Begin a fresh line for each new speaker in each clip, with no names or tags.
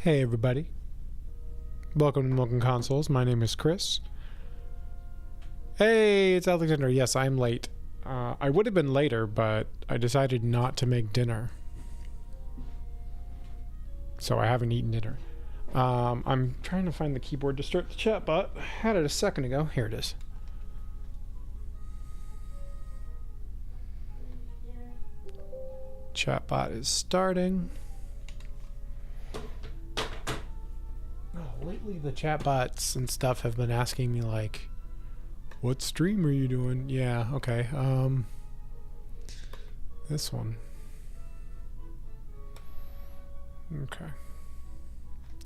Hey everybody, welcome to Milk Consoles. My name is Chris. Hey, it's Alexander. Yes, I'm late. I would have been later, but I decided not to make dinner. So I haven't eaten dinner. I'm trying to find the keyboard to start the chat bot. I had it a second ago. Here it is. Chat bot is starting. Lately the chatbots and stuff have been asking me like, what stream are you doing? Yeah, okay. This one. Okay.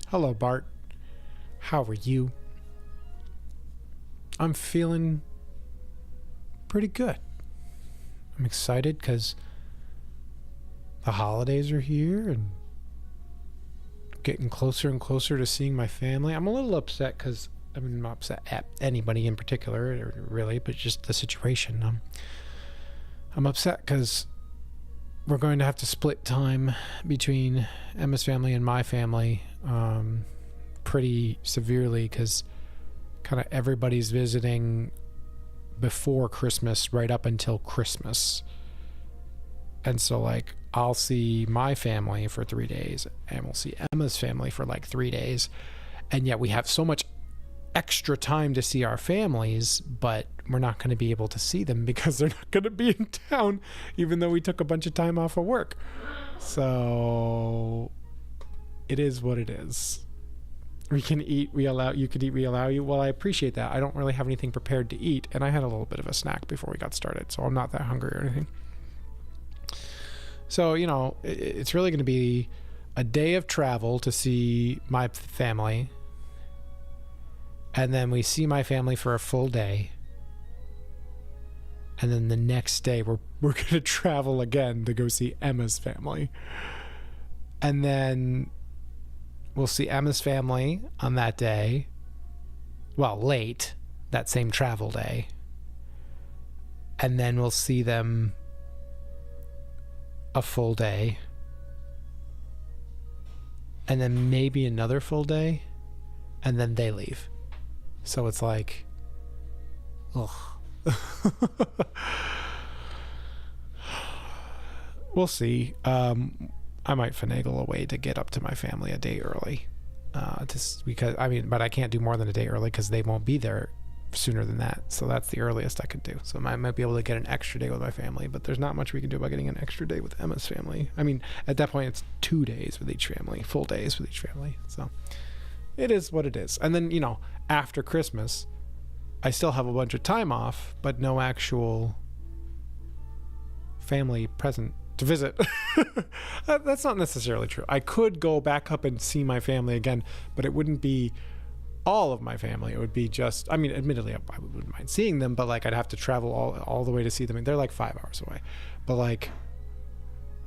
Hello, Bart. How are you? I'm feeling pretty good. I'm excited because the holidays are here and getting closer and closer to seeing my family. I'm a little upset because I'm not upset at anybody in particular, really, but just the situation. I'm upset because we're going to have to split time between Emma's family and my family pretty severely because kind of everybody's visiting before Christmas right up until Christmas. And so, like, I'll see my family for 3 days, and we'll see Emma's family for, like, 3 days. And yet we have so much extra time to see our families, but we're not going to be able to see them because they're not going to be in town, even though we took a bunch of time off of work. So, it is what it is. We can eat, you could eat, we allow you. Well, I appreciate that. I don't really have anything prepared to eat, and I had a little bit of a snack before we got started, so I'm not that hungry or anything. So, you know, it's really going to be a day of travel to see my family. And then we see my family for a full day. And then the next day, we're going to travel again to go see Emma's family. And then we'll see Emma's family on that day. Well, late, that same travel day. And then we'll see them a full day, and then maybe another full day, and then they leave. So it's like, ugh. We'll see. I might finagle a way to get up to my family a day early, but I can't do more than a day early because they won't be there sooner than that. So that's the earliest I could do. So I might be able to get an extra day with my family, but there's not much we can do about getting an extra day with Emma's family. I mean, at that point it's 2 days with each family, full days with each family. So it is what it is. And then, you know, after Christmas, I still have a bunch of time off, but no actual family present to visit. That's not necessarily true. I could go back up and see my family again, but it wouldn't be all of my family. It would be just, I mean, admittedly, I wouldn't mind seeing them, but like I'd have to travel all the way to see them. And they're like 5 hours away, but like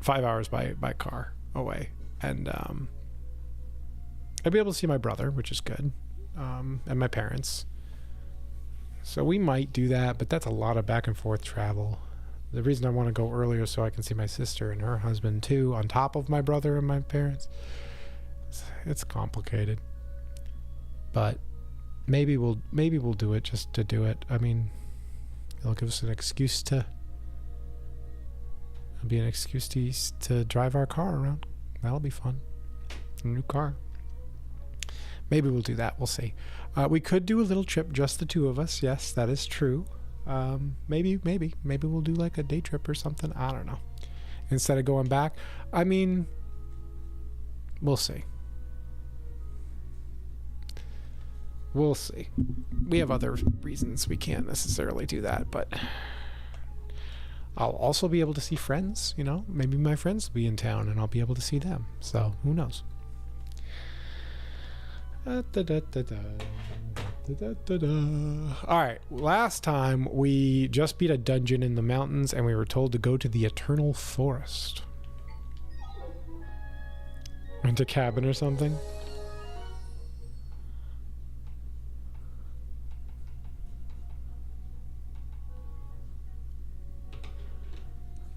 5 hours by car away. And I'd be able to see my brother, which is good, and my parents. So we might do that, but that's a lot of back and forth travel. The reason I want to go earlier is so I can see my sister and her husband too, on top of my brother and my parents. It's complicated. But maybe we'll do it just to do it. I mean, it'll give us an excuse to drive our car around. That'll be fun. A new car. Maybe we'll do that. We'll see. We could do a little trip, just the two of us. Yes, that is true. Maybe we'll do like a day trip or something. I don't know. Instead of going back. I mean, we'll see. We'll see. We have other reasons we can't necessarily do that, but I'll also be able to see friends, you know? Maybe my friends will be in town and I'll be able to see them. So, who knows? Alright, last time we just beat a dungeon in the mountains and we were told to go to the Eternal Forest. Into a cabin or something?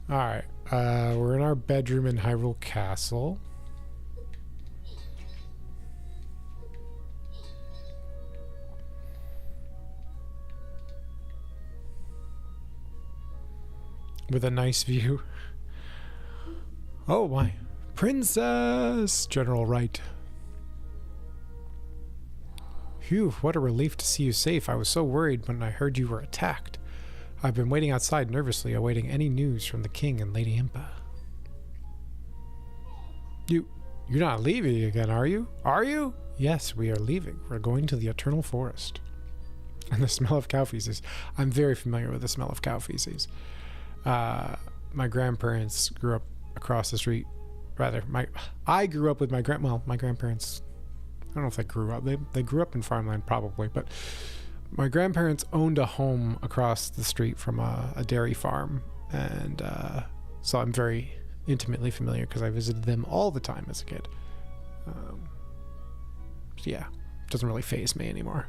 Alright, we're in our bedroom in Hyrule Castle. with a nice view. Oh my. Princess! General Wright. Phew, what a relief to see you safe. I was so worried when I heard you were attacked. I've been waiting outside nervously, awaiting any news from the king and Lady Impa. You're not leaving again, are you? Are you? Yes, we are leaving. We're going to the Eternal Forest. And the smell of cow feces. I'm very familiar with the smell of cow feces. My grandparents grew up across the street. Rather, I grew up with my grandparents. I don't know if they grew up. They grew up in farmland probably, but my grandparents owned a home across the street from a dairy farm, and so I'm very intimately familiar because I visited them all the time as a kid. So yeah, it doesn't really faze me anymore.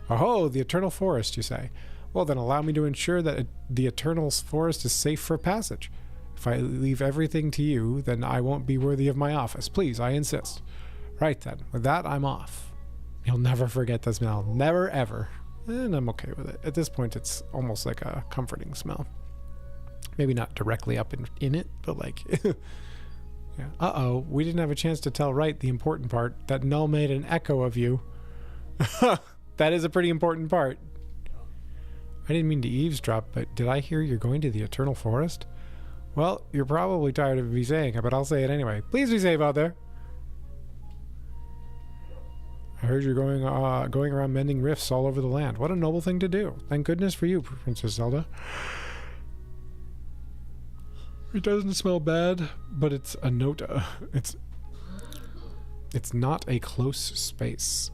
Oh, the Eternal Forest, you say? Well, then allow me to ensure that the Eternal Forest is safe for passage. If I leave everything to you, then I won't be worthy of my office. Please, I insist. Right then, with that, I'm off. You'll never forget the smell. Never, ever. And I'm okay with it. At this point, it's almost like a comforting smell. Maybe not directly up in it, but like... yeah. Uh-oh, we didn't have a chance to tell Wright the important part, that Null made an echo of you. That is a pretty important part. I didn't mean to eavesdrop, but did I hear you're going to the Eternal Forest? Well, you're probably tired of me saying it, but I'll say it anyway. Please be safe out there. I heard you're going around mending rifts all over the land. What a noble thing to do. Thank goodness for you, Princess Zelda. It doesn't smell bad, but it's a nota. It's not a close space.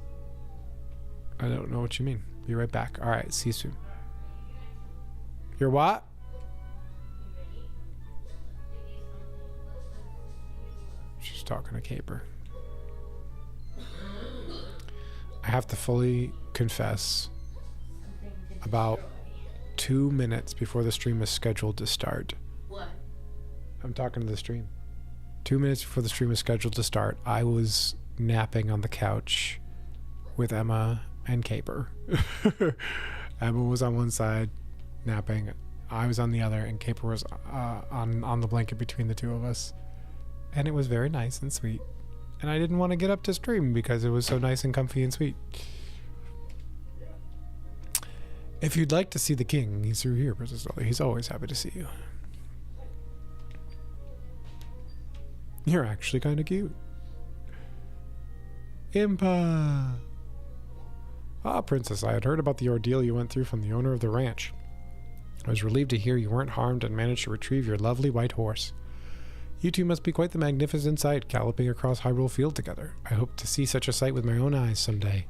I don't know what you mean. Be right back. All right, see you soon. You're what? She's talking to Caper. I have to fully confess, about 2 minutes before the stream is scheduled to start.
What?
I'm talking to the stream. 2 minutes before the stream is scheduled to start, I was napping on the couch with Emma and Caper. Emma was on one side, napping. I was on the other, and Caper was on the blanket between the two of us. And it was very nice and sweet. And I didn't want to get up to stream because it was so nice and comfy and sweet. If you'd like to see the king, he's through here, Princess Zelda. He's always happy to see you. You're actually kind of cute. Impa! Ah, Princess, I had heard about the ordeal you went through from the owner of the ranch. I was relieved to hear you weren't harmed and managed to retrieve your lovely white horse. You two must be quite the magnificent sight, galloping across Hyrule Field together. I hope to see such a sight with my own eyes someday.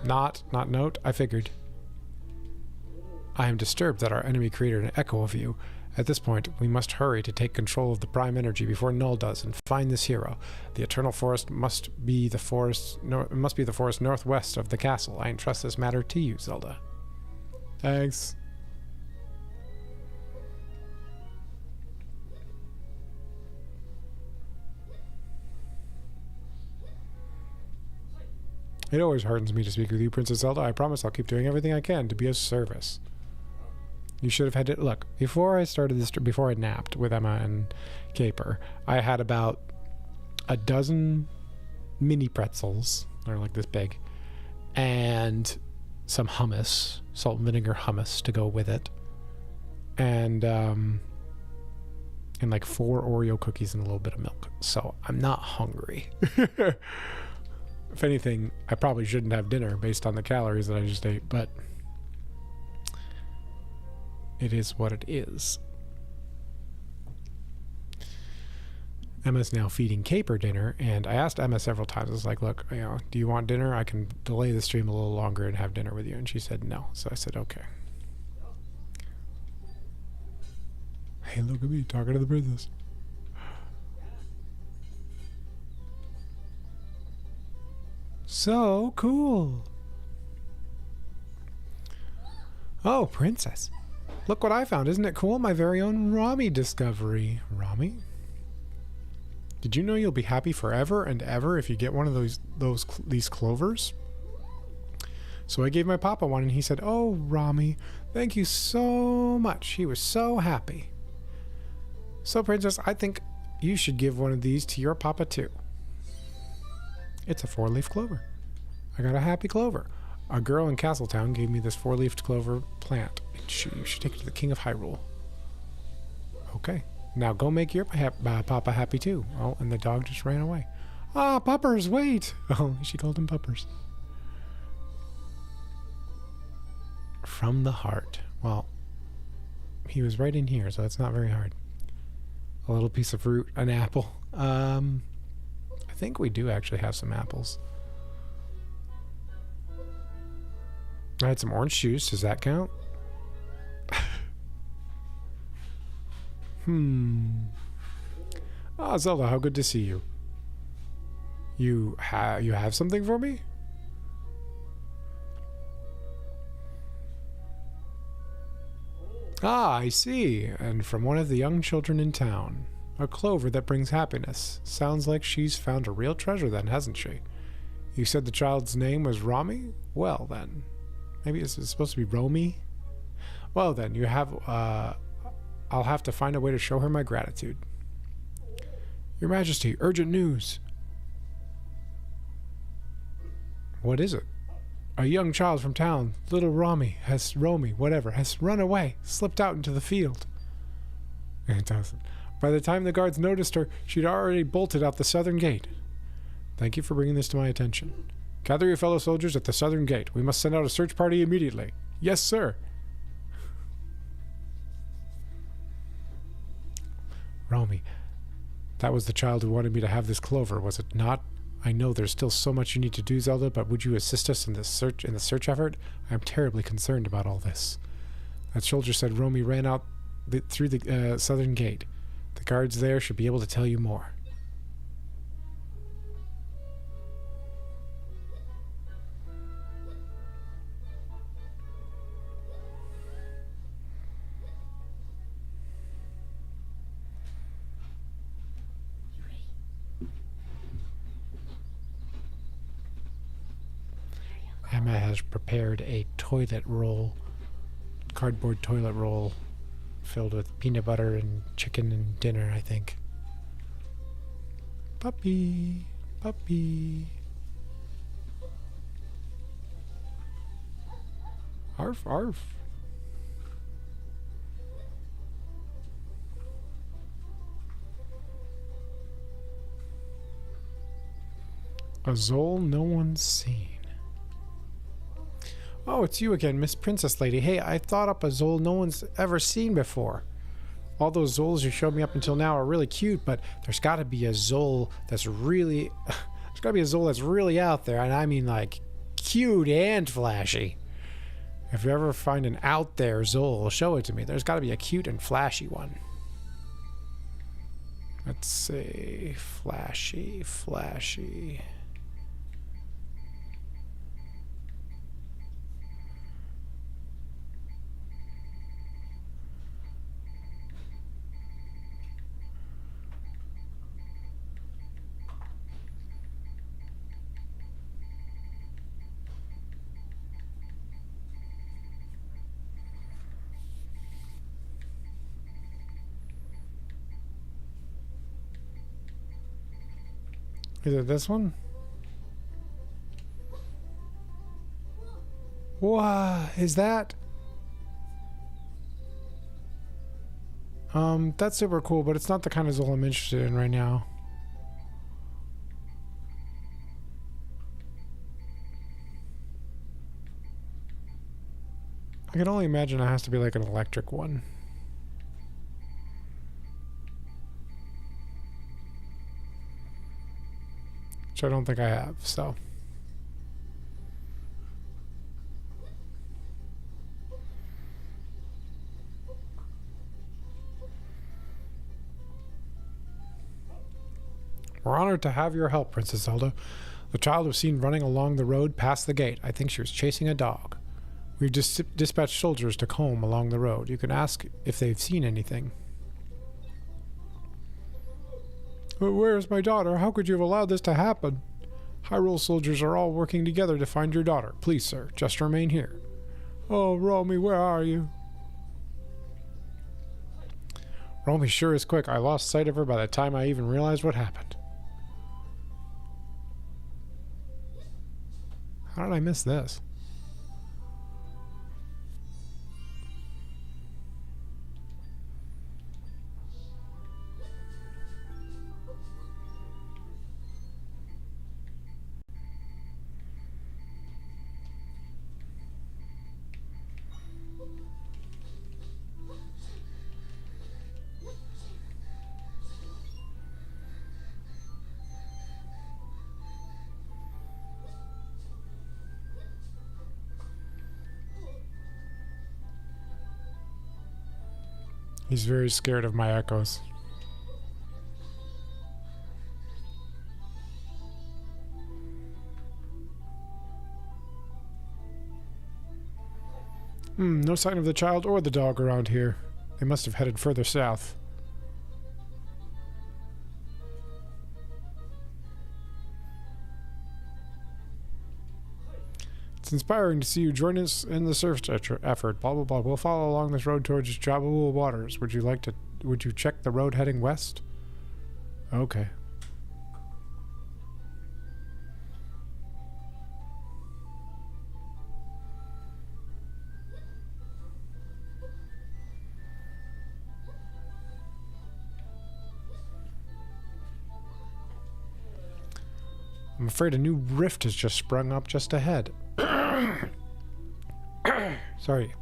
Not note, I figured. I am disturbed that our enemy created an echo of you. At this point, we must hurry to take control of the Prime Energy before Null does and find this hero. The Eternal Forest must be the forest northwest of the castle. I entrust this matter to you, Zelda. Thanks. It always hardens me to speak with you, Princess Zelda. I promise I'll keep doing everything I can to be of service. You should have had it. Look, before I started this, before I napped with Emma and Caper, I had about a dozen mini pretzels. They're like this big. And some hummus, salt and vinegar hummus to go with it. And like 4 Oreo cookies and a little bit of milk. So I'm not hungry. If anything, I probably shouldn't have dinner based on the calories that I just ate, but it is what it is. Emma's now feeding Caper dinner, and I asked Emma several times, I was like, look, do you want dinner? I can delay the stream a little longer and have dinner with you. And she said no. So I said, okay. Hey, look at me talking to the princess. So cool. Oh, princess. Look what I found. Isn't it cool? My very own Rami discovery. Rami? Did you know you'll be happy forever and ever if you get one of these clovers? So I gave my papa one, and he said, "Oh, Rami, thank you so much." He was so happy. So, Princess, I think you should give one of these to your papa, too. It's a 4-leaf clover. I got a happy clover. A girl in Castletown gave me this 4-leafed clover plant. You should take it to the King of Hyrule. Okay. Now go make your papa happy, too. Oh, and the dog just ran away. Ah, Puppers, wait! Oh, she called him Puppers. From the heart. Well, he was right in here, so it's not very hard. A little piece of fruit, an apple. I think we do actually have some apples. I had some orange juice. Does that count? Ah, Zelda, how good to see you. You have something for me? Ah, I see. And from one of the young children in town. A clover that brings happiness. Sounds like she's found a real treasure then, hasn't she? You said the child's name was Rami? Well then. Maybe it's supposed to be Romy? Well then, you have, I'll have to find a way to show her my gratitude. Your Majesty, urgent news. What is it? A young child from town, little Romy, has run away, slipped out into the field. It doesn't. By the time the guards noticed her, she'd already bolted out the southern gate. Thank you for bringing this to my attention. Gather your fellow soldiers at the southern gate. We must send out a search party immediately. Yes, sir. Romy, that was the child who wanted me to have this clover, was it not? I know there's still so much you need to do, Zelda, but would you assist us in the search effort? I am terribly concerned about all this. That soldier said Romy ran out through the southern gate. The guards there should be able to tell you more. Emma has prepared a toilet roll, cardboard toilet roll, filled with peanut butter and chicken and dinner, I think. Puppy, puppy. Arf, arf. A Zol no one's seen. Oh, it's you again, Miss Princess Lady. Hey, I thought up a Zol no one's ever seen before. All those Zols you showed me up until now are really cute, but there's got to be a Zol that's really... there's got to be a Zol that's really out there, and I mean like cute and flashy. If you ever find an out there Zol, show it to me. There's got to be a cute and flashy one. Let's see. Flashy, flashy... Is it this one? What is that? That's super cool, but it's not the kind of Zol I'm interested in right now. I can only imagine it has to be like an electric one. Which I don't think I have, so. We're honored to have your help, Princess Zelda. The child was seen running along the road past the gate. I think she was chasing a dog. We've dispatched soldiers to comb along the road. You can ask if they've seen anything. But where's my daughter? How could you have allowed this to happen? Hyrule soldiers are all working together to find your daughter. Please, sir, just remain here. Oh, Romy, where are you? Romy sure is quick. I lost sight of her by the time I even realized what happened. How did I miss this? He's very scared of my echoes. No sign of the child or the dog around here. They must have headed further south. It's inspiring to see you join us in the search effort. Blah, blah, blah. We'll follow along this road towards Jabul waters. Would you check the road heading west? Okay. I'm afraid a new rift has just sprung up just ahead. Sorry.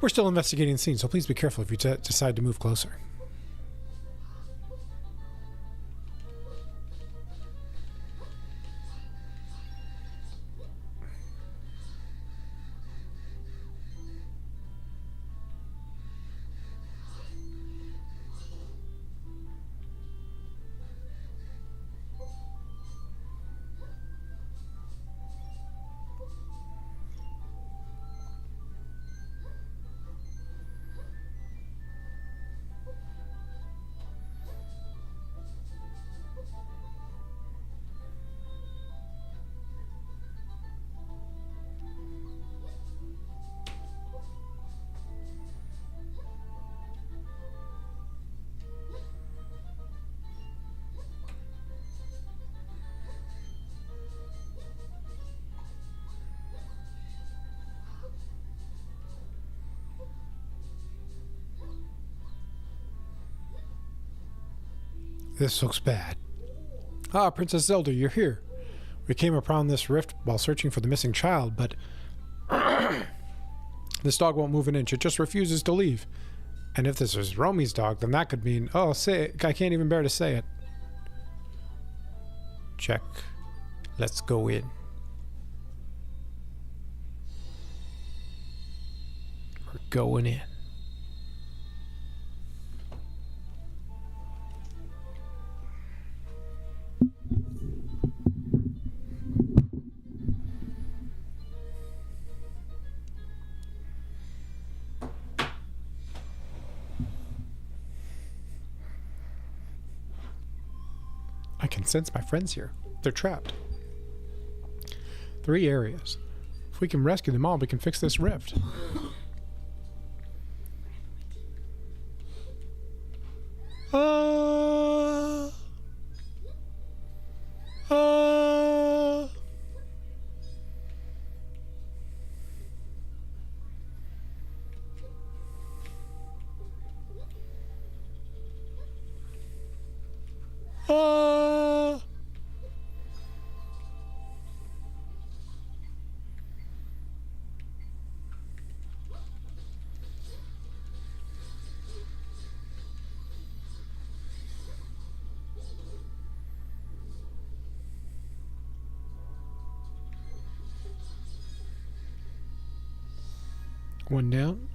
We're still investigating the scene, so please be careful if you decide to move closer. This looks bad. Ah, Princess Zelda, you're here. We came upon this rift while searching for the missing child, but this dog won't move an inch. It just refuses to leave. And if this is Romy's dog, then that could mean... Oh, say it. I can't even bear to say it. Check. Let's go in. We're going in. I can sense my friends here. They're trapped. 3 areas. If we can rescue them all, we can fix this rift. One down.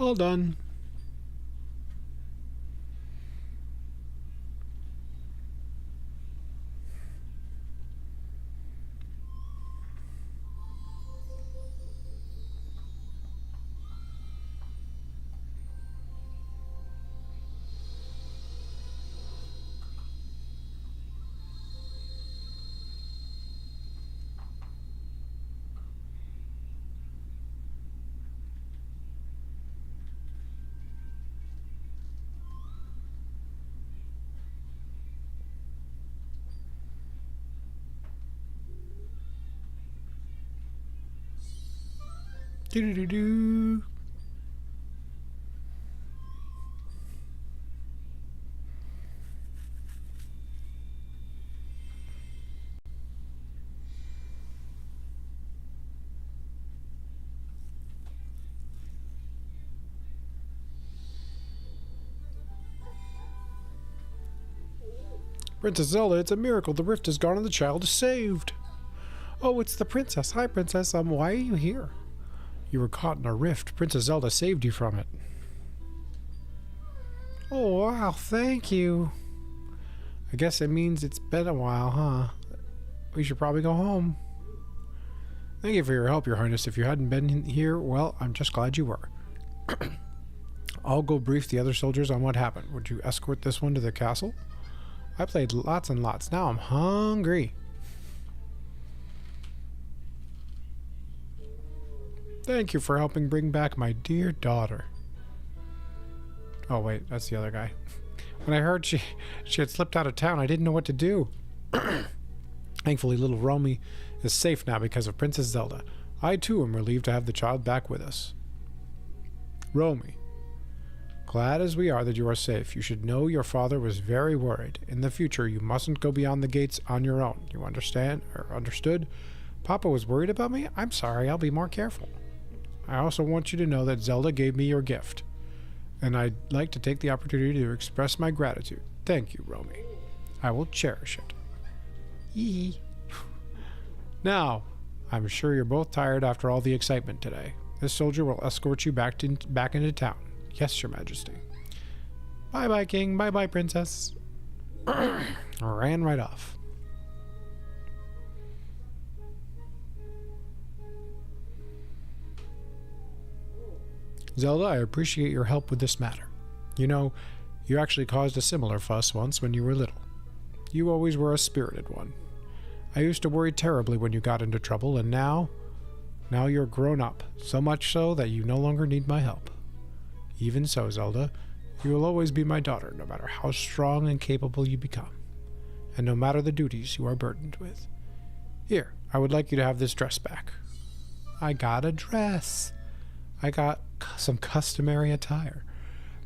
All done. Do-do-do-do. Princess Zelda, it's a miracle. The rift is gone and the child is saved. Oh, it's the princess. Hi, princess. Why are you here? You were caught in a rift. Princess Zelda saved you from it. Oh, wow. Thank you. I guess it means it's been a while, huh? We should probably go home. Thank you for your help, Your Highness. If you hadn't been here, well, I'm just glad you were. I'll go brief the other soldiers on what happened. Would you escort this one to the castle? I played lots and lots. Now I'm hungry. Thank you for helping bring back my dear daughter. Oh, wait. That's the other guy. When I heard she had slipped out of town, I didn't know what to do. Thankfully, little Romy is safe now because of Princess Zelda. I, too, am relieved to have the child back with us. Romy, glad as we are that you are safe, you should know your father was very worried. In the future, you mustn't go beyond the gates on your own. You understand? Or understood? Papa was worried about me? I'm sorry, I'll be more careful. I also want you to know that Zelda gave me your gift, and I'd like to take the opportunity to express my gratitude. Thank you, Romy. I will cherish it. Yee. Now, I'm sure you're both tired after all the excitement today. This soldier will escort you back into town. Yes, Your Majesty. Bye-bye, King. Bye-bye, Princess. Ran right off. Zelda, I appreciate your help with this matter. You know, you actually caused a similar fuss once when you were little. You always were a spirited one. I used to worry terribly when you got into trouble, and now you're grown up, so much so that you no longer need my help. Even so, Zelda, you will always be my daughter, no matter how strong and capable you become, and no matter the duties you are burdened with. Here, I would like you to have this dress back. I got a dress. I got some customary attire.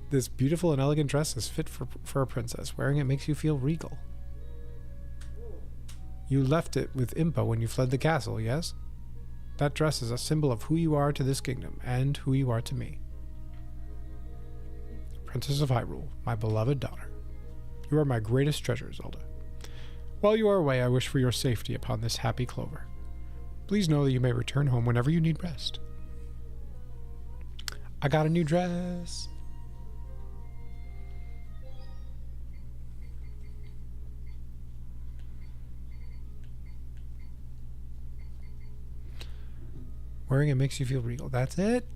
This beautiful and elegant dress is fit for a princess. Wearing it makes you feel regal. You left it with Impa when you fled the castle, yes? That dress is a symbol of who you are to this kingdom, and who you are to me. Princess of Hyrule, my beloved daughter. You are my greatest treasure, Zelda. While you are away, I wish for your safety upon this happy clover. Please know that you may return home whenever you need rest. I got a new dress. Wearing it makes you feel regal. That's it.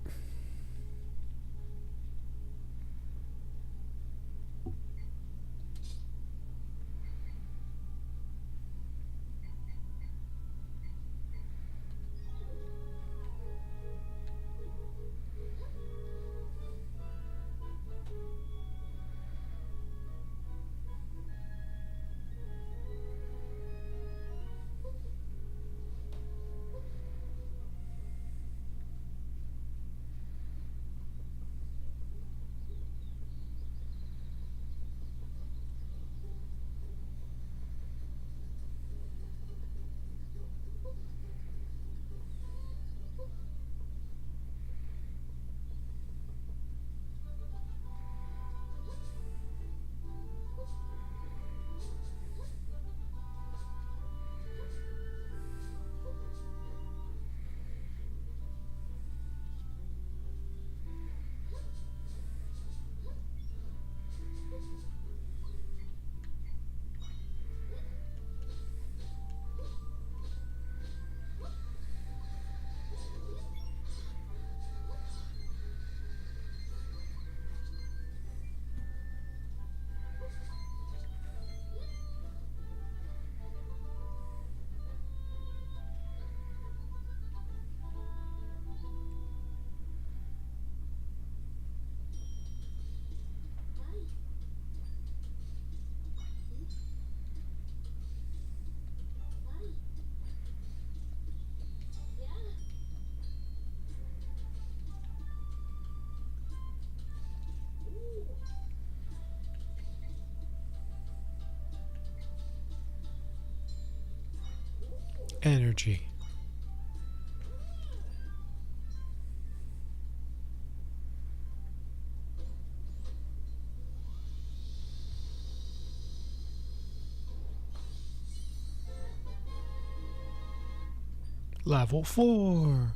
energy. Level 4.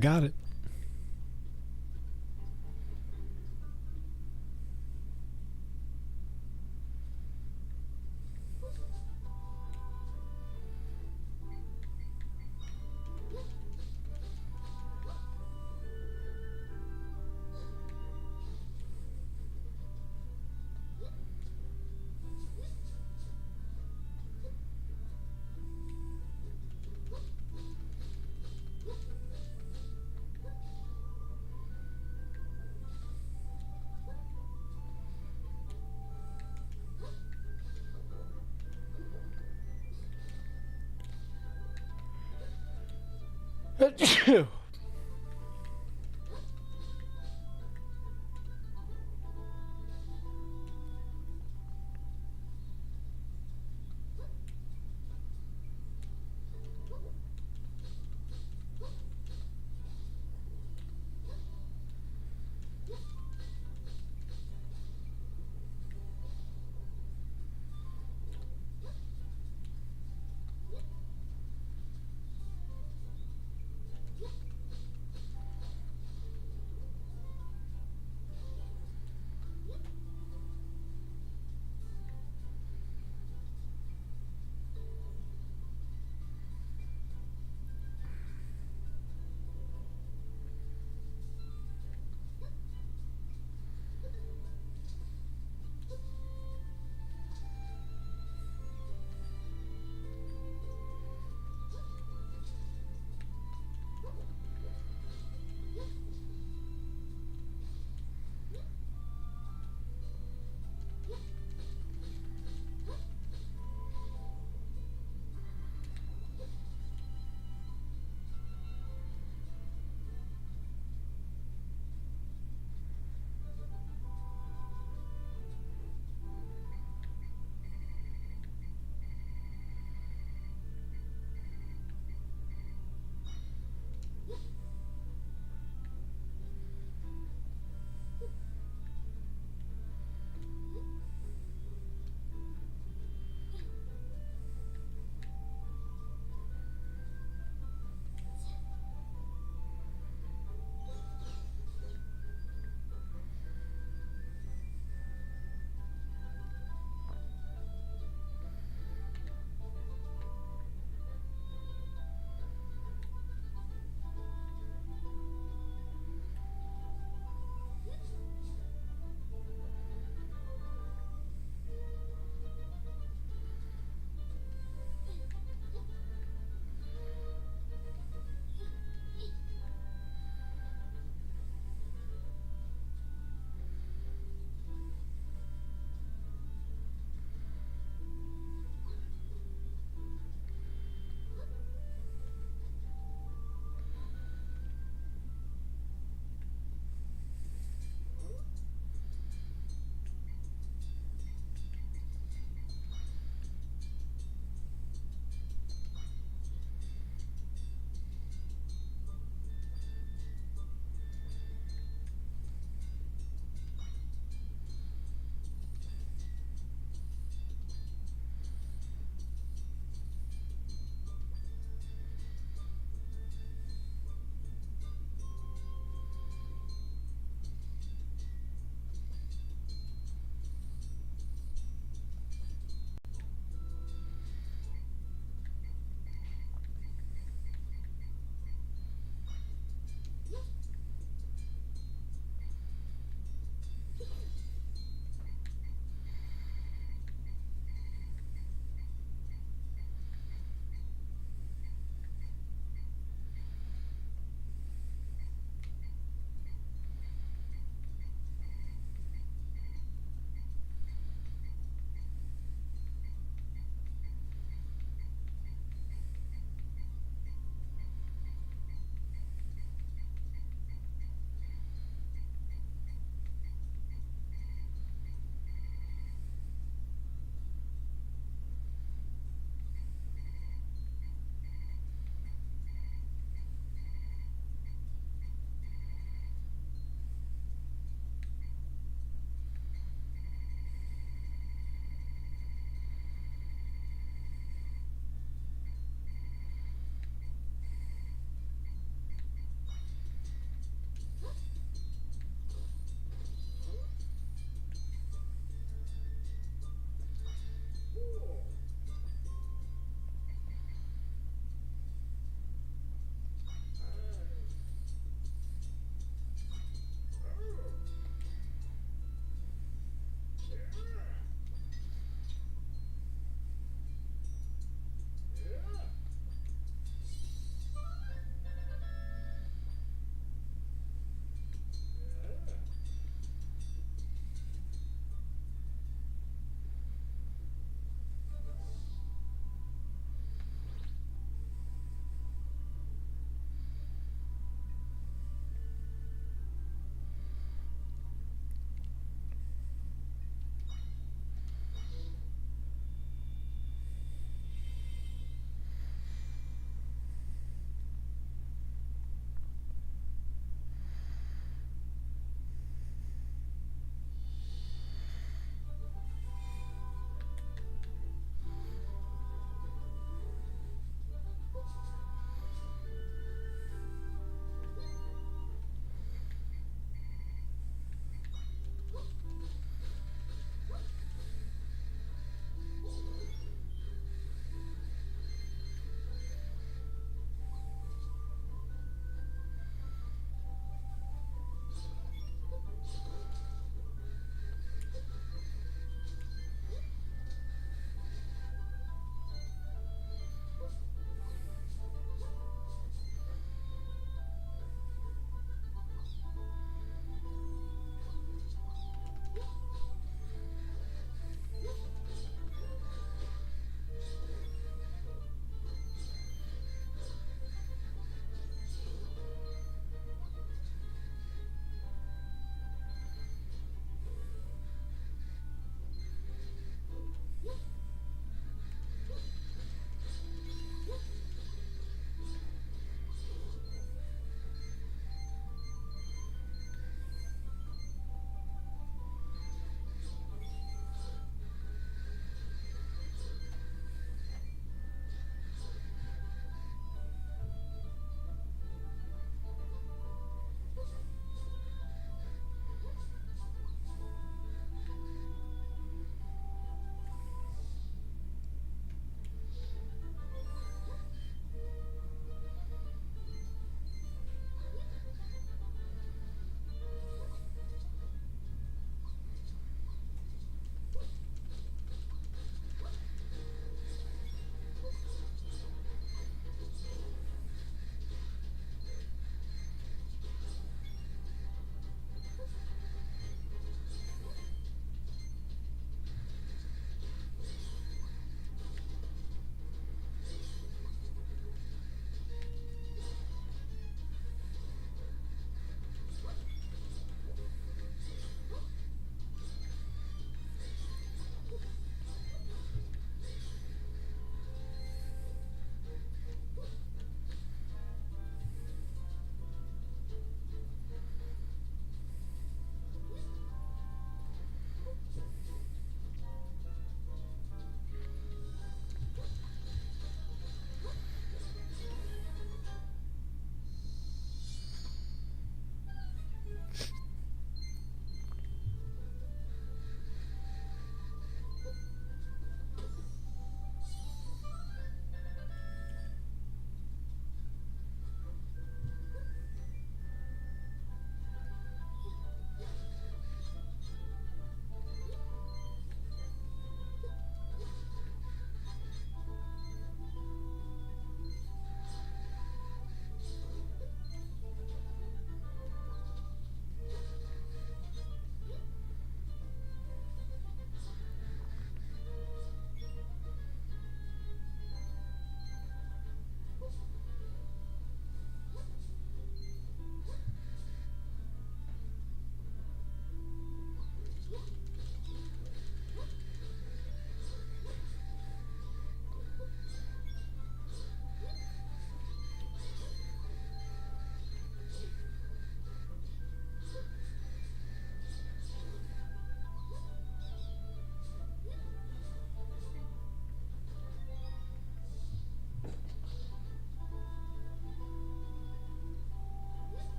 Got it.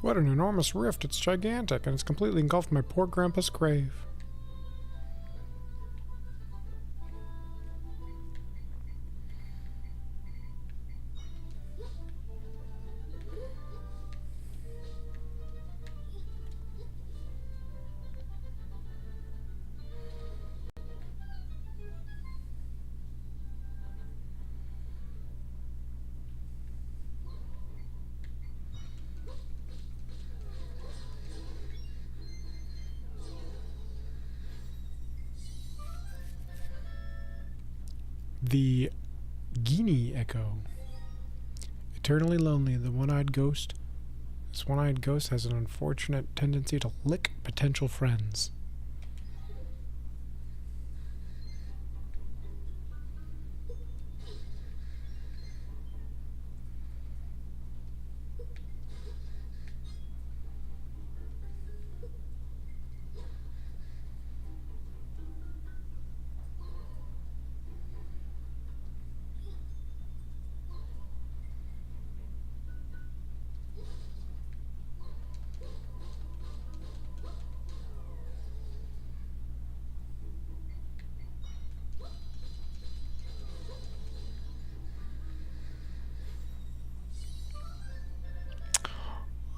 What an enormous rift. It's gigantic, and it's completely engulfed my poor grandpa's grave. The Guinea Echo. Eternally lonely, the one-eyed ghost. This one-eyed ghost has an unfortunate tendency to lick potential friends.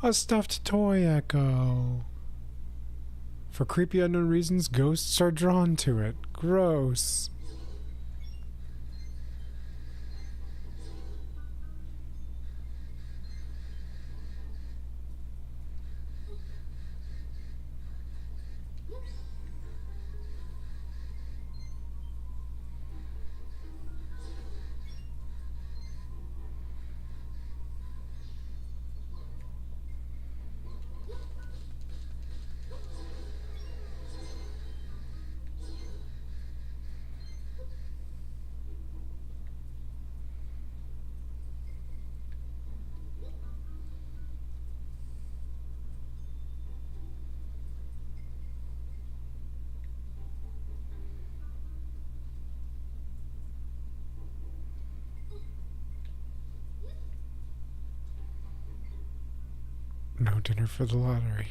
A stuffed toy echo. For creepy unknown reasons, ghosts are drawn to it. Gross. No dinner for the lottery.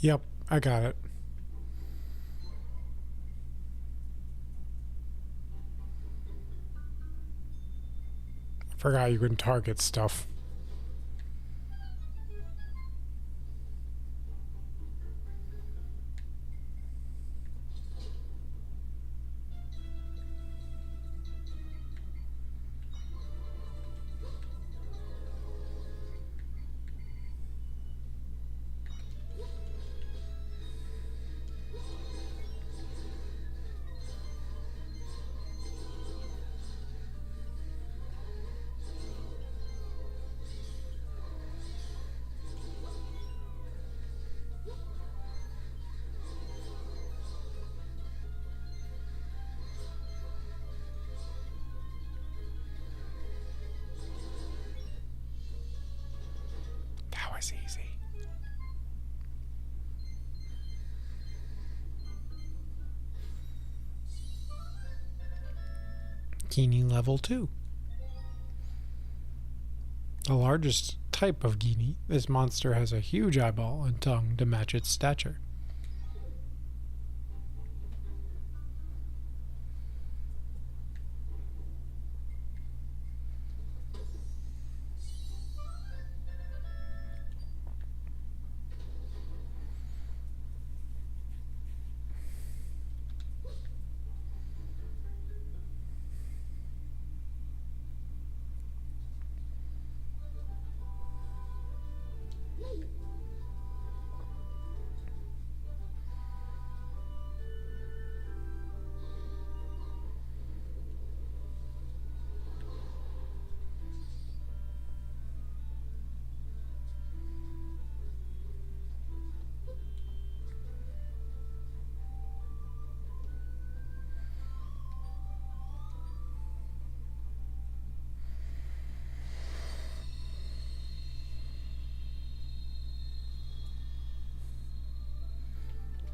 Yep, I got it. I forgot you can target stuff. That was easy. Genie level 2. The largest type of genie, this monster has a huge eyeball and tongue to match its stature.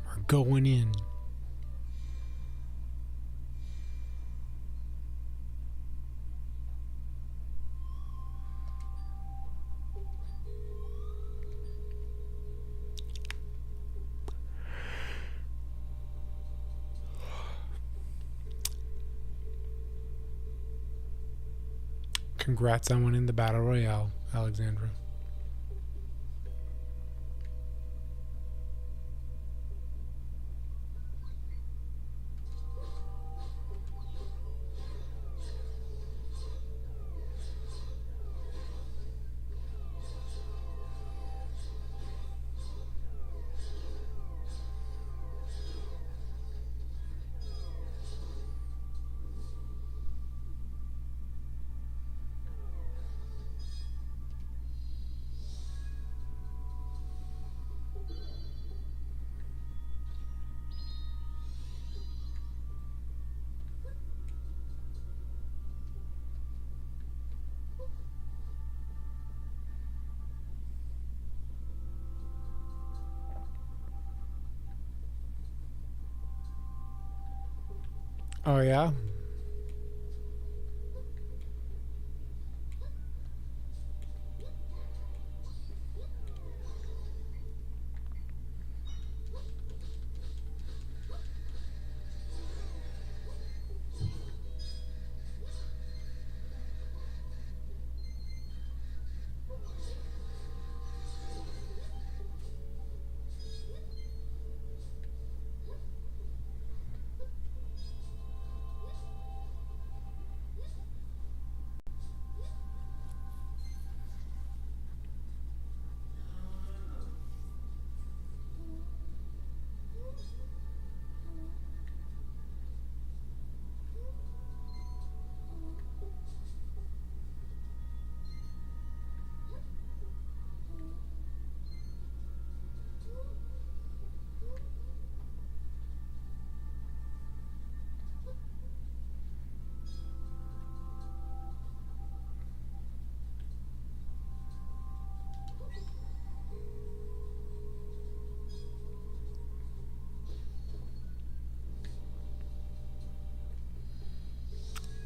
We're going in. Congrats on winning the Battle Royale, Alexandra. Oh, yeah?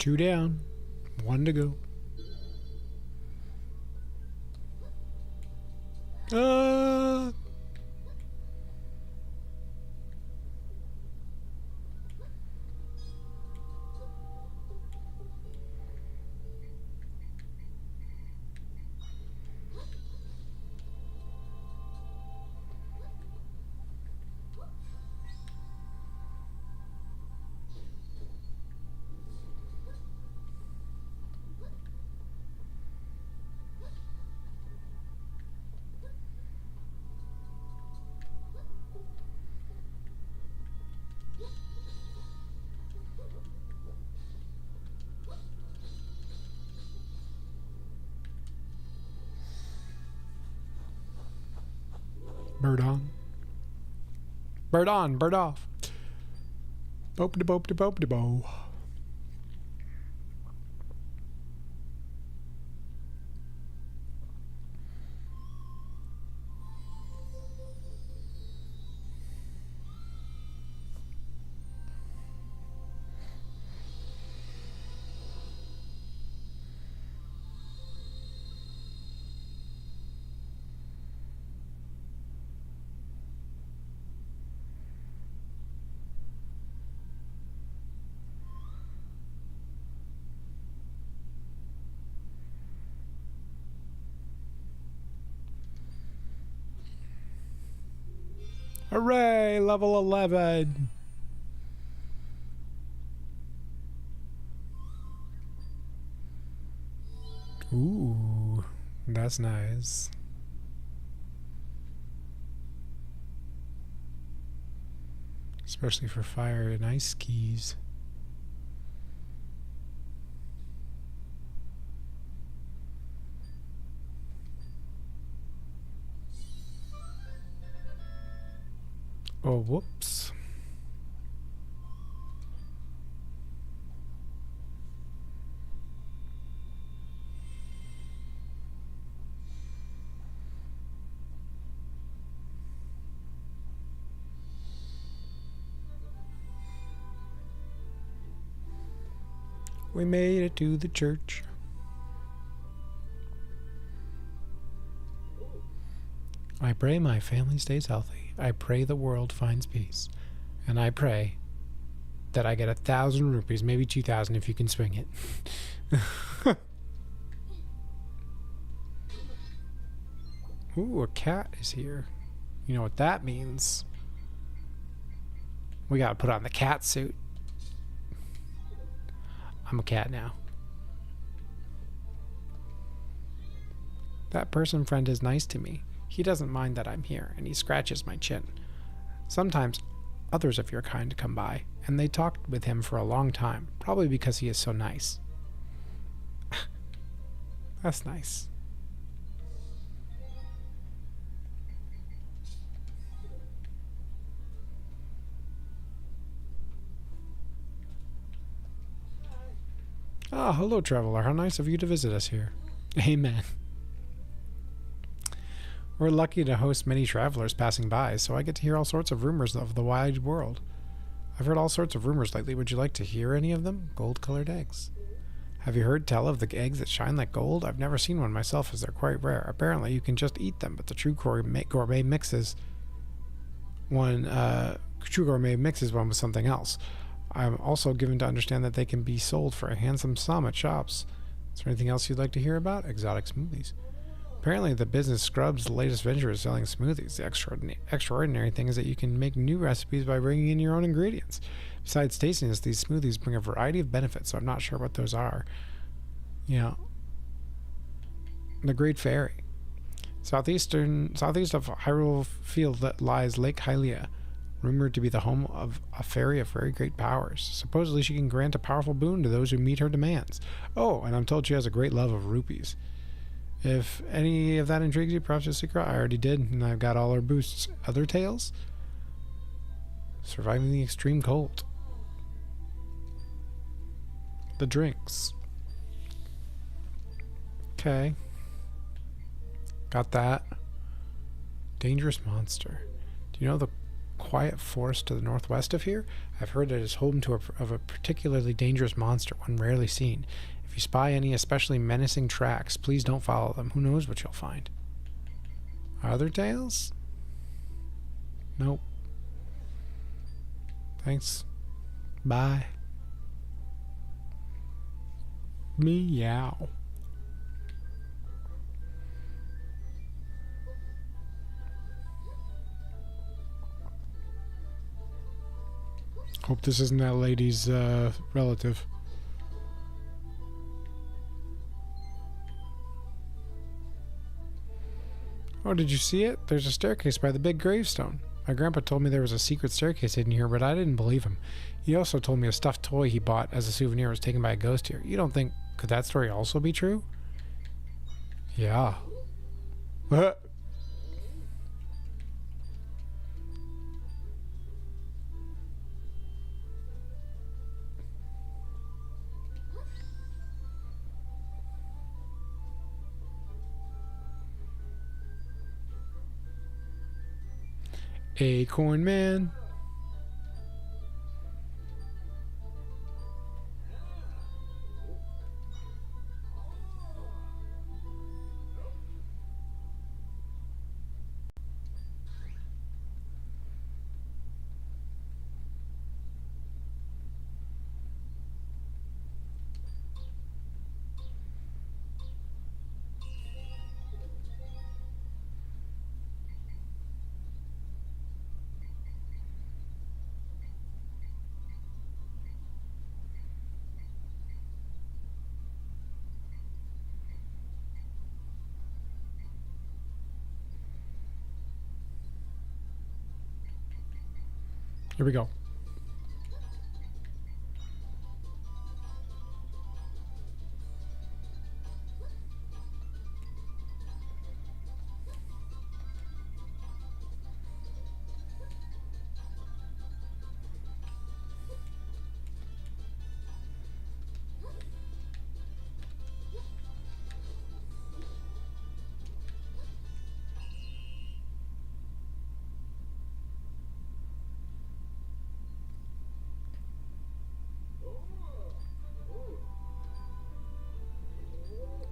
2 down. 1 to go. Ah! Bird on. Bird on, bird off. Boop de boop de boop de bo. Hooray! Level 11! Ooh, that's nice. Especially for fire and ice keys. Oh, whoops. We made it to the church. I pray my family stays healthy. I pray the world finds peace. And I pray that I get 1,000 rupees, maybe 2,000 if you can swing it. Ooh, a cat is here. You know what that means. We gotta put on the cat suit. I'm a cat now. That person friend is nice to me. He doesn't mind that I'm here, and he scratches my chin. Sometimes others of your kind come by, and they talk with him for a long time, probably because he is so nice. That's nice. Ah, hello, traveler. How nice of you to visit us here. Amen. We're lucky to host many travelers passing by, so I get to hear all sorts of rumors of the wide world. I've heard all sorts of rumors lately. Would you like to hear any of them? Gold-colored eggs. Have you heard tell of the eggs that shine like gold? I've never seen one myself, as they're quite rare. Apparently, you can just eat them, but the true gourmet mixes one with something else. I'm also given to understand that they can be sold for a handsome sum at shops. Is there anything else you'd like to hear about? Exotic smoothies. Apparently, the business Scrub's latest venture is selling smoothies. The extraordinary thing is that you can make new recipes by bringing in your own ingredients. Besides tastiness, these smoothies bring a variety of benefits, so I'm not sure what those are. You know, the Great Fairy. Southeast of Hyrule Field lies Lake Hylia, rumored to be the home of a fairy of very great powers. Supposedly, she can grant a powerful boon to those who meet her demands. Oh, and I'm told she has a great love of rupees. If any of that intrigues you, perhaps a secret. I already did, and I've got all her boosts. Other tales? Surviving the extreme cold. The drinks. Okay. Got that. Dangerous monster. Do you know the quiet forest to the northwest of here. I've heard it is home to a particularly dangerous monster, one rarely seen. If you spy any especially menacing tracks, please don't follow them. Who knows what you'll find? Other tales? Nope. Thanks. Bye. Meow. Hope this isn't that lady's relative. Oh, did you see it? There's a staircase by the big gravestone. My grandpa told me there was a secret staircase hidden here, but I didn't believe him. He also told me a stuffed toy he bought as a souvenir was taken by a ghost here. You don't think... Could that story also be true? Yeah. Acorn Man. Here we go.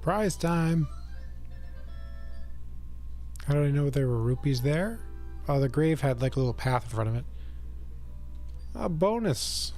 Prize time. How did I know there were rupees there? Oh, the grave had like a little path in front of it. A bonus.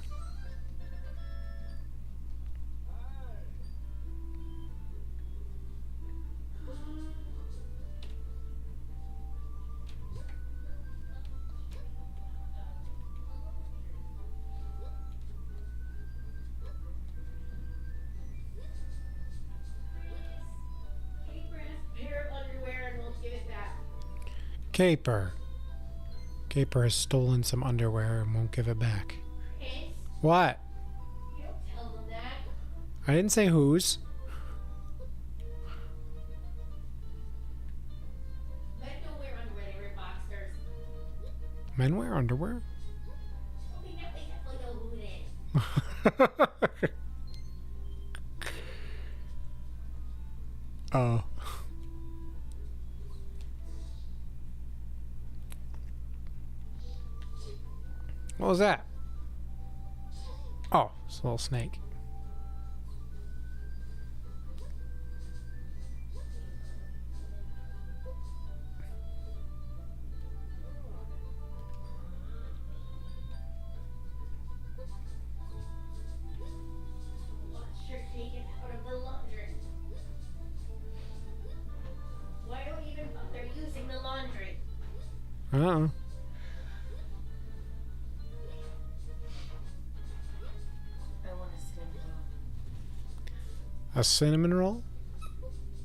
Caper. Caper has stolen some underwear and won't give it back.
Chris,
What?
you don't tell them that.
I didn't say whose.
Men don't wear underwear, they wear boxers.
Men wear underwear?
Okay, now they definitely know who it is.
Oh. What was that? Oh, it's a little snake.
Wash your taken out of the laundry. Why don't you even bother using the laundry?
Uh-uh.
I want a cinnamon roll.
A cinnamon roll?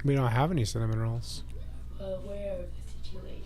We don't have any cinnamon rolls.
Aware of the situation.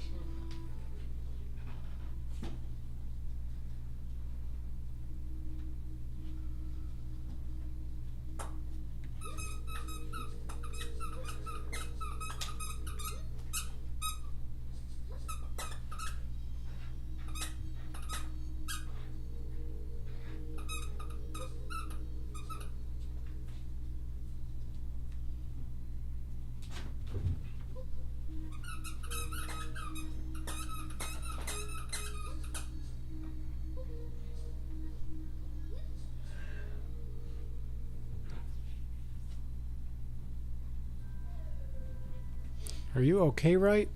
Are you okay, right?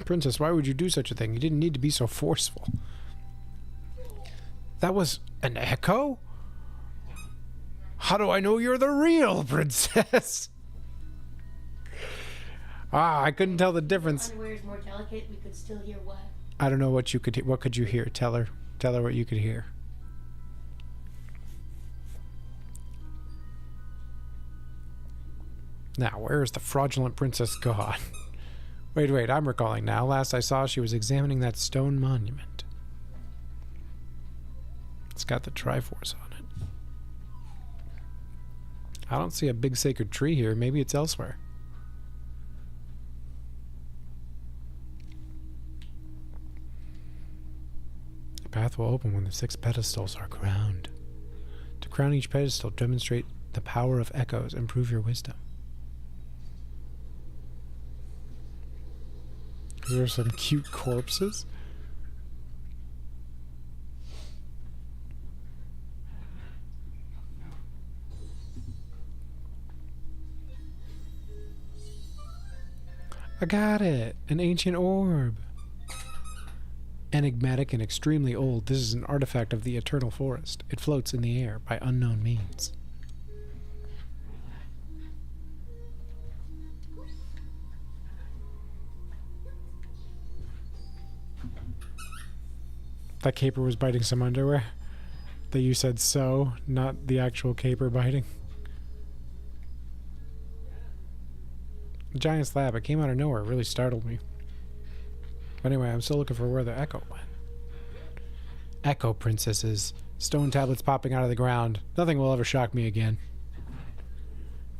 Princess, why would you do such a thing? You didn't need to be so forceful. That was an echo? How do I know you're the real princess? I couldn't tell the difference.
Underwear is more delicate. We could still hear what?
I don't know what you could hear. What could you hear? Tell her what you could hear. Now, where is the fraudulent princess gone? Wait, I'm recalling now. Last I saw, she was examining that stone monument. It's got the Triforce on it. I don't see a big sacred tree here. Maybe it's elsewhere. The path will open when the 6 pedestals are crowned. To crown each pedestal, demonstrate the power of echoes and prove your wisdom. There are some cute corpses. I got it! An ancient orb. Enigmatic and extremely old, this is an artifact of the eternal forest. It floats in the air by unknown means. That caper was biting some underwear? That you said so, not the actual caper biting? The giant slab, it came out of nowhere, it really startled me. But anyway, I'm still looking for where the echo went. Echo princesses. Stone tablets popping out of the ground. Nothing will ever shock me again.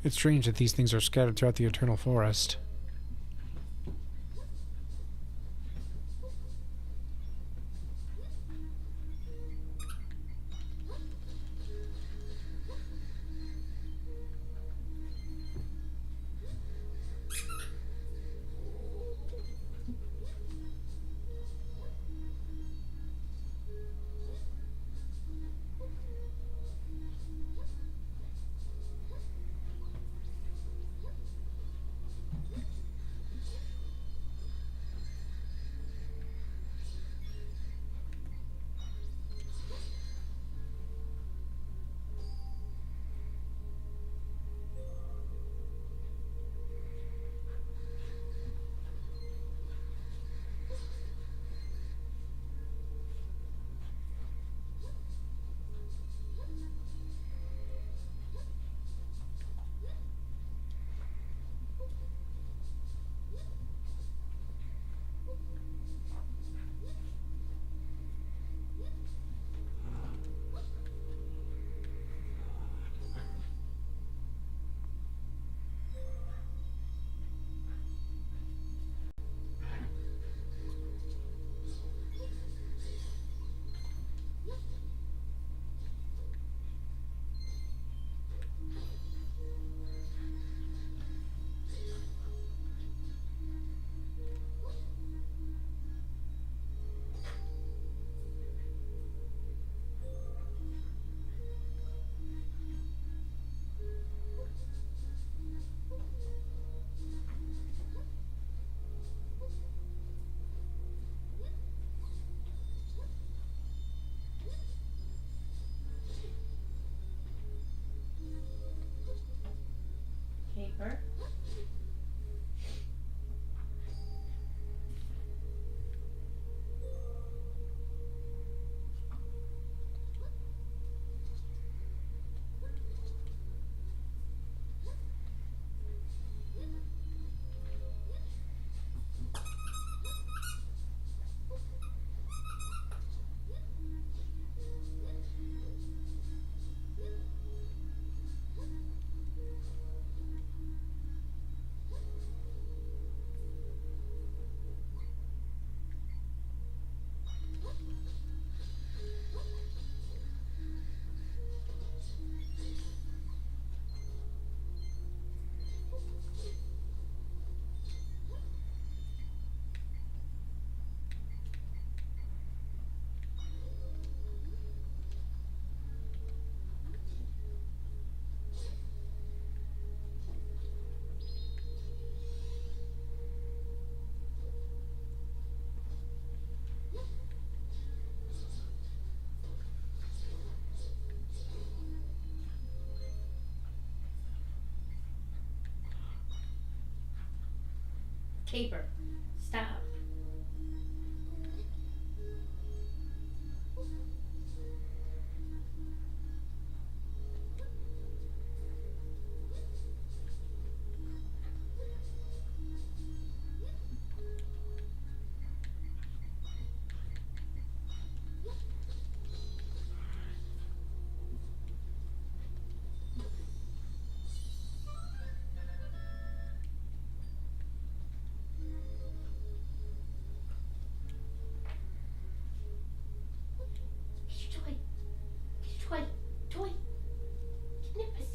It's strange that these things are scattered throughout the eternal forest.
Paper. Stop. Get your toy. Get your toy. Toy. Nippus.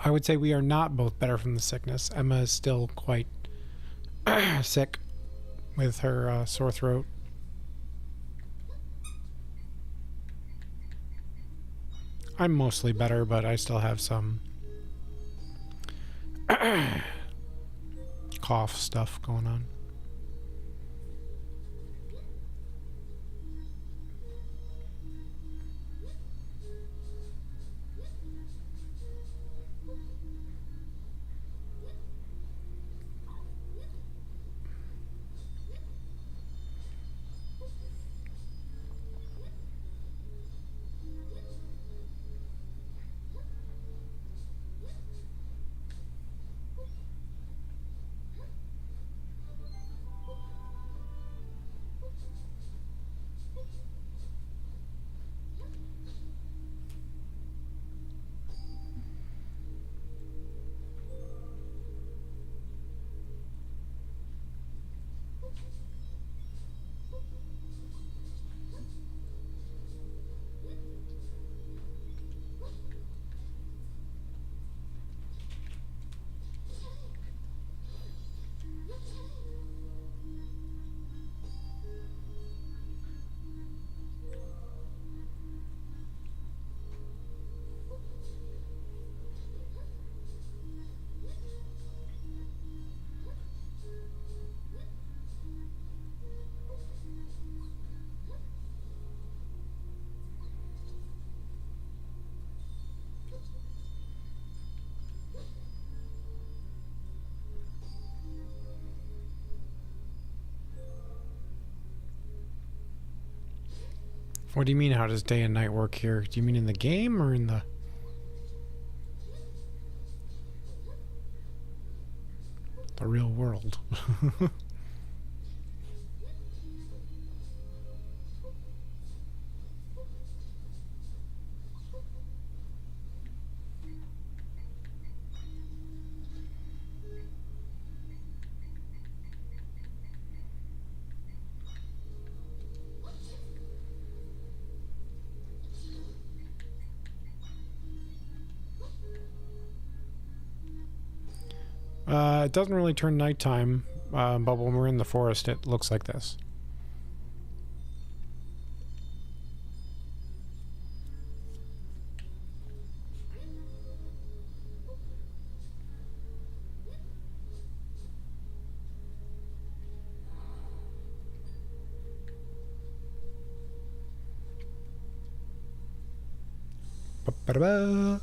I would say we are not both better from the sickness. Emma is still quite sick with her sore throat. I'm mostly better, but I still have some cough stuff going on. What do you mean, how does day and night work here? Do you mean in the game or in the real world? It doesn't really turn nighttime, but when we're in the forest, it looks like this. Ba-ba-da-ba.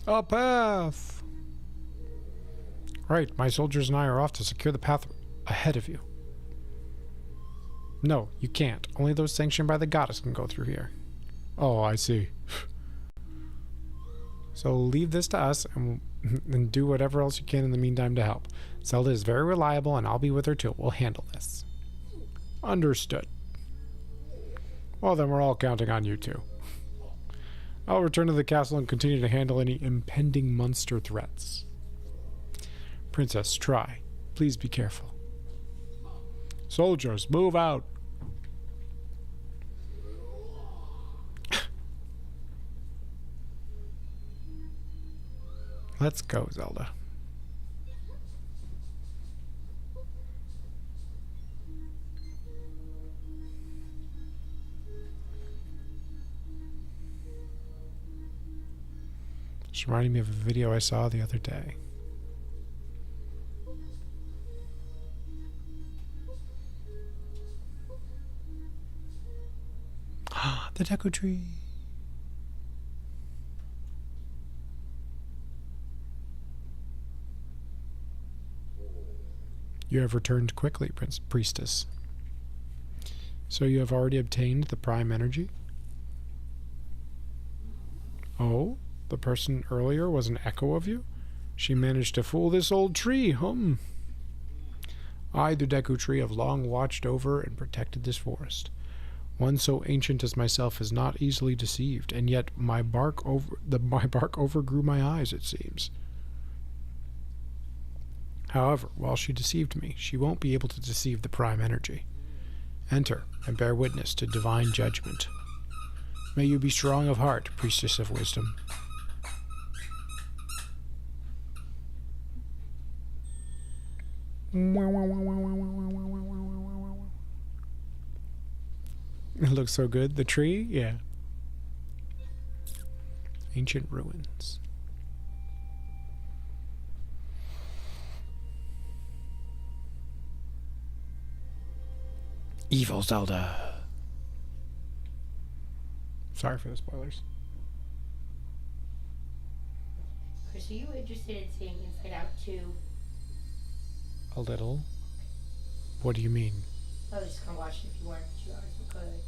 A path! Right, my soldiers and I are off to secure the path ahead of you. No, you can't. Only those sanctioned by the goddess can go through here. Oh, I see. So leave this to us and do whatever else you can in the meantime to help. Zelda is very reliable and I'll be with her too. We'll handle this. Understood. Well, then we're all counting on you two. I'll return to the castle and continue to handle any impending monster threats. Princess, try. Please be careful. Soldiers, move out. Let's go, Zelda. It's reminding me of a video I saw the other day. The Deku Tree. You have returned quickly, Priestess. So you have already obtained the prime energy? Oh, the person earlier was an echo of you? She managed to fool this old tree, I, the Deku Tree, have long watched over and protected this forest. One so ancient as myself is not easily deceived, and yet my bark overgrew my eyes, it seems. However, while she deceived me, she won't be able to deceive the prime energy. Enter and bear witness to divine judgment. May you be strong of heart, Priestess of Wisdom. It looks so good. The tree? Yeah. Ancient ruins. Evil Zelda. Sorry for the spoilers.
Chris, are you interested in seeing Inside Out 2?
A little. What do you mean?
I was just gonna watch it if you weren't. 2 hours we could.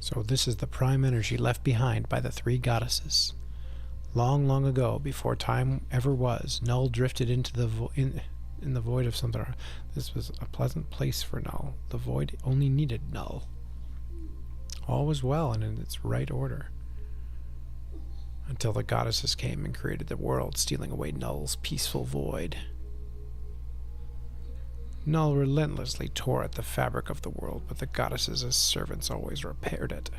So this is the prime energy left behind by the three goddesses. Long, long ago, before time ever was, Null drifted into the in the void of something. This was a pleasant place for Null. The void only needed Null. All was well and in its right order. Until the goddesses came and created the world, stealing away Null's peaceful void. Null relentlessly tore at the fabric of the world, but the goddesses as servants always repaired it.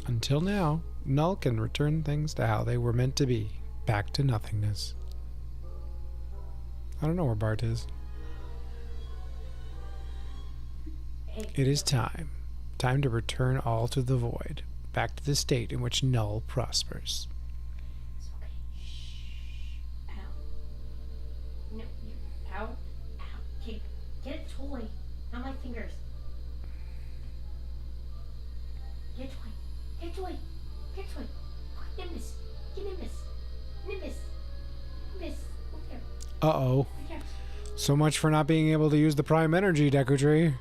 Until now, Null can return things to how they were meant to be, back to nothingness. I don't know where Bart is. It is time. Time to return all to the void, back to the state in which Null prospers.
It's okay. Shh. Ow. No, you. Ow. Ow. Get a toy. Not my fingers. Get a toy. Get a toy. Get a toy. Quick, Nimbus. Get Nimbus. Nimbus. Nimbus. Over there.
Uh-oh.
Right there.
So much for not being able to use the prime energy, Deku Tree.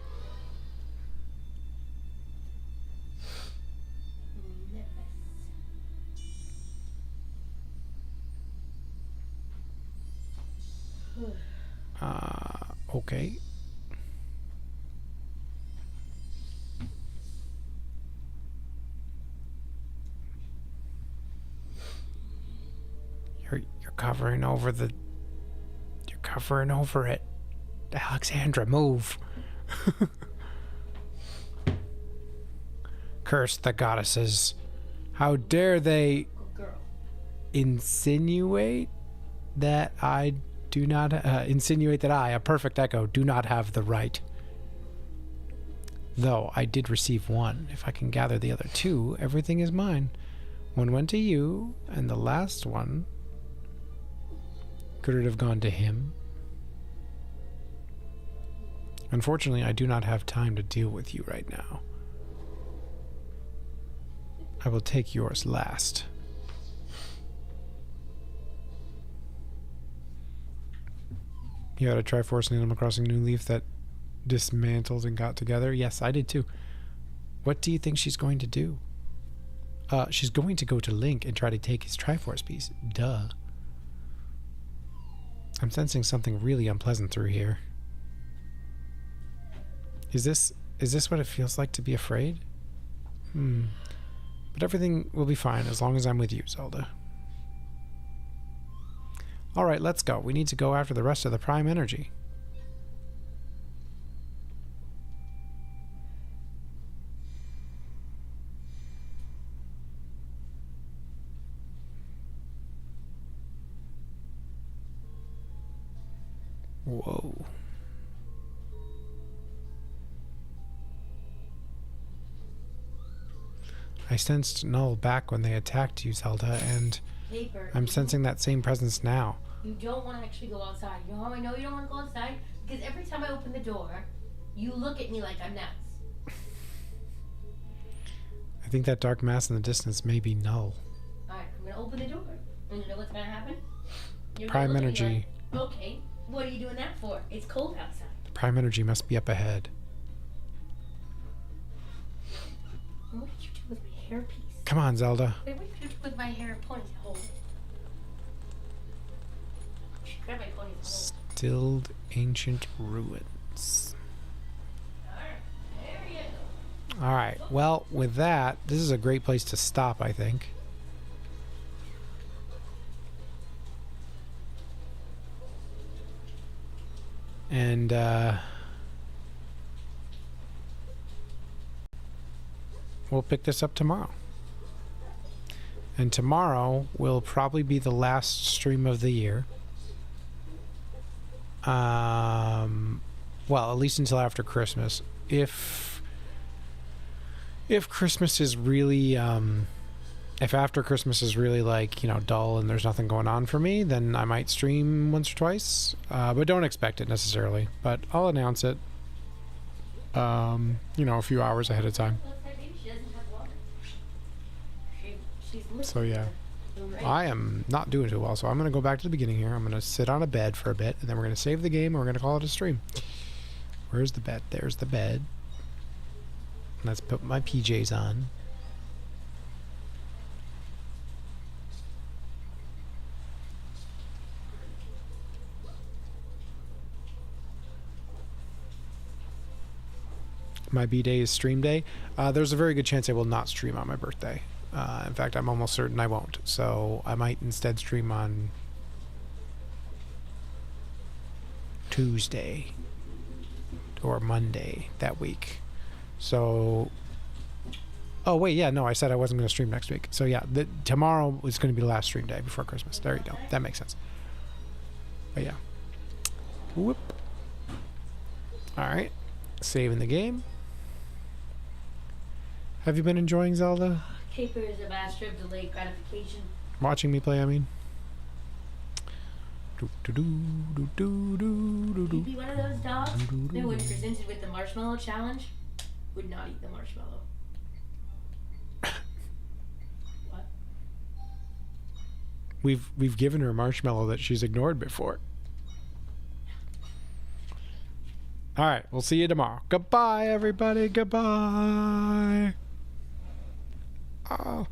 Okay. You're covering over the... You're covering over it. Alexandra, move. Curse the goddesses. How dare they
Good girl.
insinuate that I do not... insinuate that I, a perfect echo, do not have the right. Though I did receive one. If I can gather the other two, everything is mine. One went to you, and the last one, could it have gone to him? Unfortunately, I do not have time to deal with you right now. I will take yours last. You had a Triforce and Animal Crossing New Leaf that dismantled and got together? Yes, I did too. What do you think she's going to do? She's going to go to Link and try to take his Triforce piece. Duh. I'm sensing something really unpleasant through here. Is this what it feels like to be afraid? But everything will be fine as long as I'm with you, Zelda. Alright, let's go. We need to go after the rest of the Prime Energy. Whoa. I sensed Null back when they attacked you, Zelda, and
Paper.
I'm sensing that same presence now.
You don't want to actually go outside. You know how I know you don't want to go outside? Because every time I open the door, you look at me like I'm nuts.
I think that dark mass in the distance may be Null.
Alright, I'm going to open the door. And you know what's going to happen? You're
Prime
gonna look at me
energy.
like, okay, what are you doing that for? It's cold outside.
Prime energy must be up ahead.
And what did you do with my hairpiece?
Come on, Zelda.
Wait, what did you do with my hair ponytail? Grab my ponytail.
Stilled ancient ruins.
Alright, there you go.
Alright, well, with that, this is a great place to stop, I think. And, we'll pick this up tomorrow. And tomorrow will probably be the last stream of the year. Well, at least until after Christmas. If Christmas is really, if after Christmas is really like, you know, dull and there's nothing going on for me, then I might stream once or twice. But don't expect it necessarily. But I'll announce it, you know, a few hours ahead of time.
Maybe she doesn't have water. She's
So yeah. I am not doing too well, so I'm going to go back to the beginning here. I'm going to sit on a bed for a bit, and then we're going to save the game, and we're going to call it a stream. Where's the bed? There's the bed. Let's put my PJs on. My B-day is stream day. There's a very good chance I will not stream on my birthday. In fact, I'm almost certain I won't. So I might instead stream on Tuesday or Monday that week. So, oh wait, yeah, no, I said I wasn't going to stream next week. So yeah, tomorrow is going to be the last stream day before Christmas. There you go. That makes sense. But yeah. Whoop. All right. Saving the game. Have you been enjoying Zelda?
Caper is a master of delayed gratification.
Watching me play, I mean.
You'd be one of those dogs who, when presented with the marshmallow challenge, would not eat the marshmallow. What?
We've given her marshmallow that she's ignored before. All right, we'll see you tomorrow. Goodbye, everybody. Goodbye. Oh.